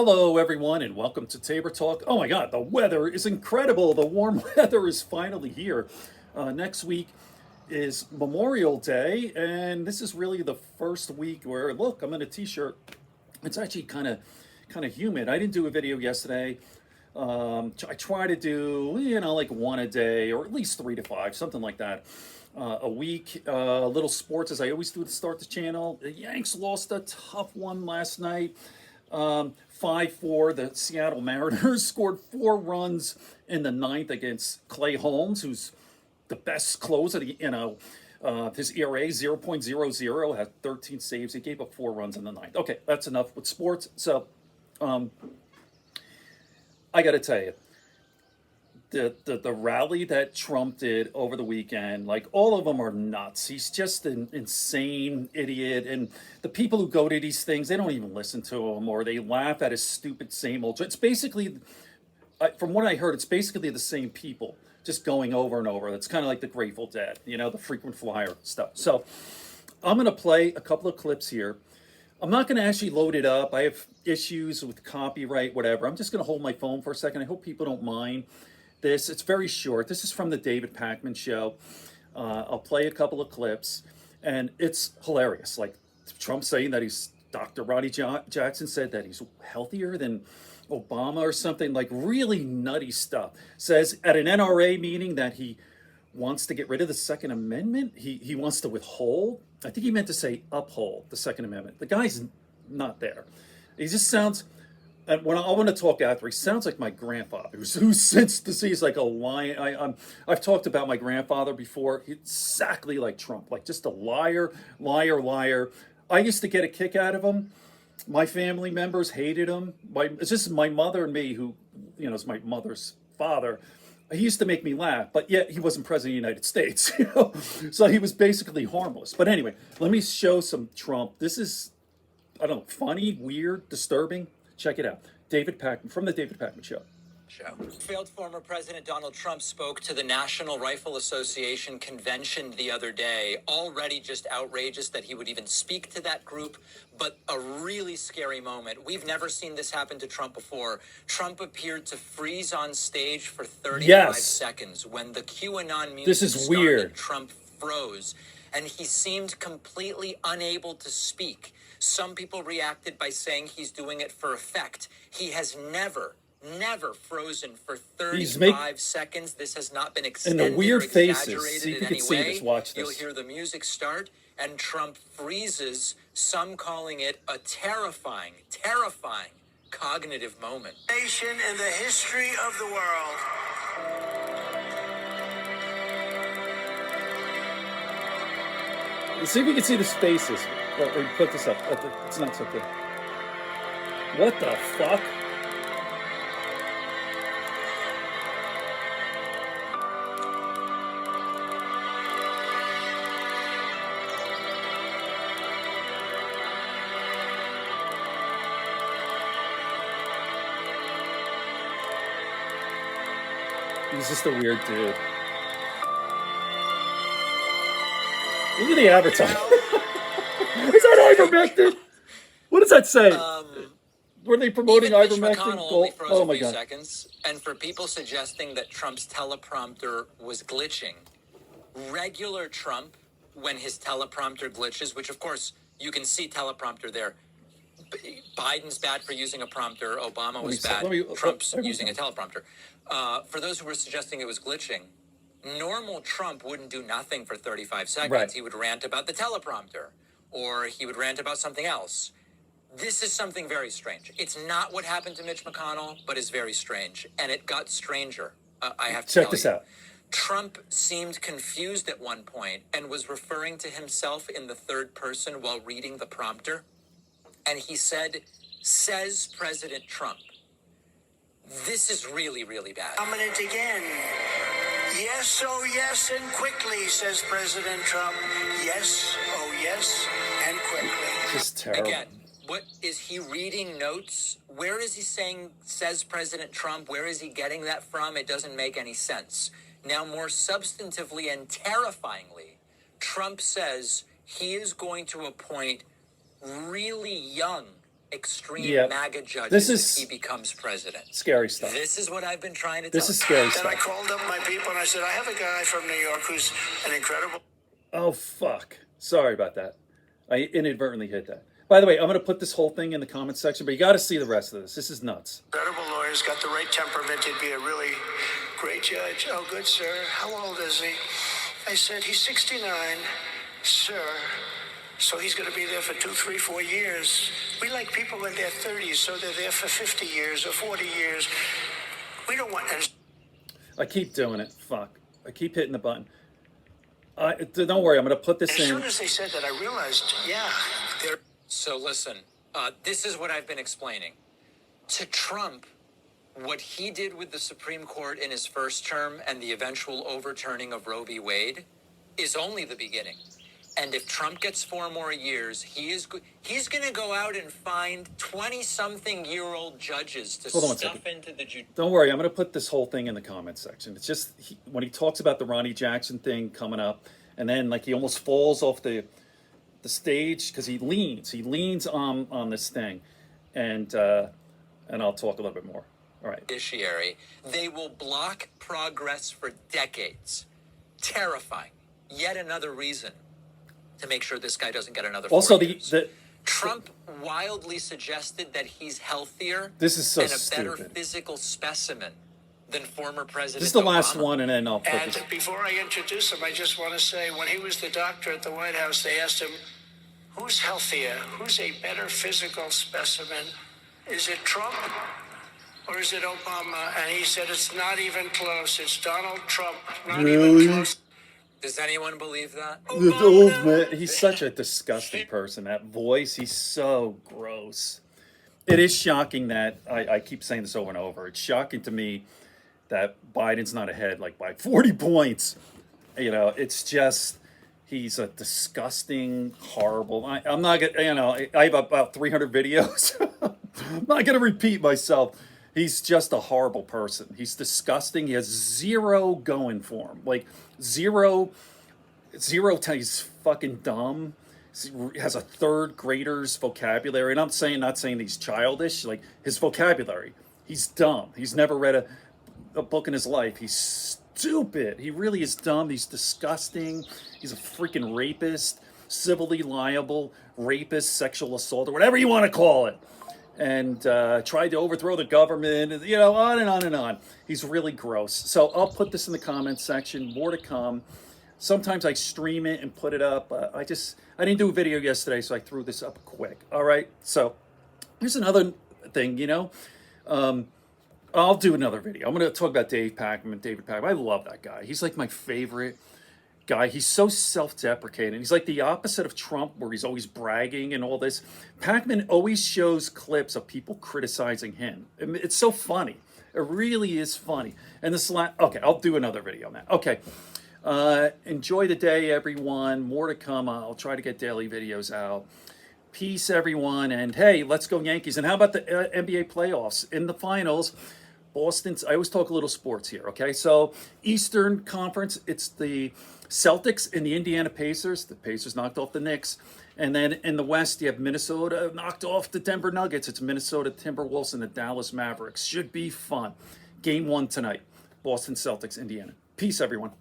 Hello, everyone, and welcome to Tabor Talk. Oh my God, the weather is incredible. The warm weather is finally here. Next week is Memorial Day, and this is really the first week where, look, I'm in a t-shirt. It's actually kind of humid. I didn't do a video yesterday. I try to do, like one a day, or at least 3 to 5, something like that. A week. Little sports, as I always do to start the channel. The Yanks lost a tough one last night. 5-4. The Seattle Mariners scored 4 runs in the ninth against Clay Holmes, who's the best closer. His ERA 0.00, had 13 saves. He gave up 4 runs in the ninth. Okay, that's enough with sports. So, I got to tell you, the rally that Trump did over the weekend, like all of them are nuts. He's just an insane idiot, and the people who go to these things, they don't even listen to him, or they laugh at his stupid same old. It's basically, from what I heard, it's basically the same people just going over and over. It's kind of like the Grateful Dead, the frequent flyer stuff. So I'm gonna play a couple of clips here. I'm not going to actually load it up. I have issues with copyright, whatever. I'm just going to hold my phone for a second. I hope people don't mind this. It's very short. This is from the David Pakman show. I'll play a couple of clips, and it's hilarious. Like Trump saying that Dr. Roddy Jackson said that he's healthier than Obama or something, like really nutty stuff. Says at an NRA meeting that he wants to get rid of the Second Amendment. He wants to withhold. I think he meant to say uphold the Second Amendment. The guy's not there. He just sounds, and when I want to talk after, he sounds like my grandfather, who's since deceased, like a lion. I've talked about my grandfather before. He's exactly like Trump, like just a liar, liar, liar. I used to get a kick out of him. My family members hated him. It's just my mother and me, who, is my mother's father. He used to make me laugh, but yet he wasn't president of the United States, So he was basically harmless. But anyway, let me show some Trump. This is, I don't know, funny, weird, disturbing. Check it out. David Pakman, from the David Pakman Show. Failed former President Donald Trump spoke to the National Rifle Association convention the other day. Already just outrageous that he would even speak to that group, but a really scary moment. We've never seen this happen to Trump before. Trump appeared to freeze on stage for 35 seconds. When the QAnon music started, Trump froze, and he seemed completely unable to speak. Some people reacted by saying he's doing it for effect. He has never frozen for 35 seconds. This has not been extended and the weird or faces. exaggerated See if you in can any see way. this. Watch this. You'll hear the music start, and Trump freezes, some calling it a terrifying cognitive moment. Nation in the history of the world. See if you can see the faces. Put this up. It's not so good. What the fuck? He's just a weird dude. Look at the advertising. Is that ivermectin? What does that say? Were they promoting ivermectin? Oh my God. Seconds. And for people suggesting that Trump's teleprompter was glitching, regular Trump, when his teleprompter glitches, which of course you can see teleprompter there, Biden's bad for using a prompter. Obama was bad. Trump's using a teleprompter. For those who were suggesting it was glitching, normal Trump wouldn't do nothing for 35 seconds. Right. He would rant about the teleprompter, or he would rant about something else. This is something very strange. It's not what happened to Mitch McConnell, but is very strange. And it got stranger. I have to check this out. Trump seemed confused at one point and was referring to himself in the third person while reading the prompter. And he said, "Says President Trump." This is really, really bad. Dominant again. Yes, oh yes, and quickly, says President Trump. Yes, oh yes, and quickly. Just terrible. Again, what is he reading notes? Where is he saying, says President Trump? Where is he getting that from? It doesn't make any sense. Now, more substantively and terrifyingly, Trump says he is going to appoint really young extreme Yeah. MAGA judges This if is he becomes president. scary stuff. This is what I've been trying to tell This is you. scary Then I stuff. called up my people and I said, I have a guy from New York who's an incredible Oh, fuck. Sorry about that. I inadvertently hit that. By the way, I'm going to put this whole thing in the comment section, but you got to see the rest of this. This is nuts. lawyer. He's got the right temperament. He'd be a really great judge. Oh, good, sir. How old is he? I said, he's 69, sir. So he's going to be there for 2, 3, 4 years. We like people in their 30s, so they're there for 50 years or 40 years. We don't want... I keep doing it. Fuck. I keep hitting the button. Don't worry, I'm going to put this As in. soon as they said that, I realized, yeah, they're... So listen, this is what I've been explaining. To Trump, what he did with the Supreme Court in his first term and the eventual overturning of Roe v. Wade is only the beginning. And if Trump gets 4 more years, he's going to go out and find 20-something-year-old judges to Hold on one stuff second. into the judiciary. Don't worry, I'm going to put this whole thing in the comment section. It's just when he talks about the Ronnie Jackson thing coming up, and then like he almost falls off the stage because he leans on this thing, and I'll talk a little bit more. All right. Judiciary, they will block progress for decades. Terrifying. Yet another reason to make sure this guy doesn't get another 4 Also, years. the Trump wildly suggested that he's healthier This is so and a better stupid. physical specimen than former President This is the last Obama. one, and then I'll put And this. before I introduce him, I just want to say, when he was the doctor at the White House, they asked him, who's healthier? Who's a better physical specimen? Is it Trump or is it Obama? And he said, it's not even close. It's Donald Trump. Not Really? even close. Does anyone believe that? The old man, he's such a disgusting person. That voice, he's so gross. It is shocking that, I keep saying this over and over, it's shocking to me that Biden's not ahead like by 40 points. You know, it's just, he's a disgusting, horrible, I'm not gonna, you know, I have about 300 videos. I'm not gonna repeat myself. He's just a horrible person. He's disgusting. He has zero going for him. Like zero. He's fucking dumb. He has a third grader's vocabulary. And I'm not saying he's childish. Like his vocabulary. He's dumb. He's never read a book in his life. He's stupid. He really is dumb. He's disgusting. He's a freaking rapist, civilly liable, rapist, sexual assault, or whatever you want to call it. And tried to overthrow the government, you know, on and on and on. He's really gross. So I'll put this in the comments section. More to come. Sometimes I stream it and put it up. I didn't do a video yesterday, so I threw this up quick. All right. So here's another thing, you know. I'll do another video. I'm going to talk about David Pakman. I love that guy. He's like my favorite guy. He's so self-deprecating. He's like the opposite of Trump, where he's always bragging and all this. Pakman always shows clips of people criticizing him. I mean, it's so funny. It really is funny. And this okay, I'll do another video on that. Okay. Enjoy the day, everyone. More to come. I'll try to get daily videos out. Peace, everyone. And hey, let's go Yankees. And how about the NBA playoffs? In the finals, Boston's, I always talk a little sports here, okay? So Eastern Conference, it's the Celtics and the Indiana Pacers. The Pacers knocked off the Knicks. And then in the West, you have Minnesota knocked off the Denver Nuggets. It's Minnesota Timberwolves and the Dallas Mavericks. Should be fun. Game 1 tonight. Boston Celtics, Indiana. Peace, everyone.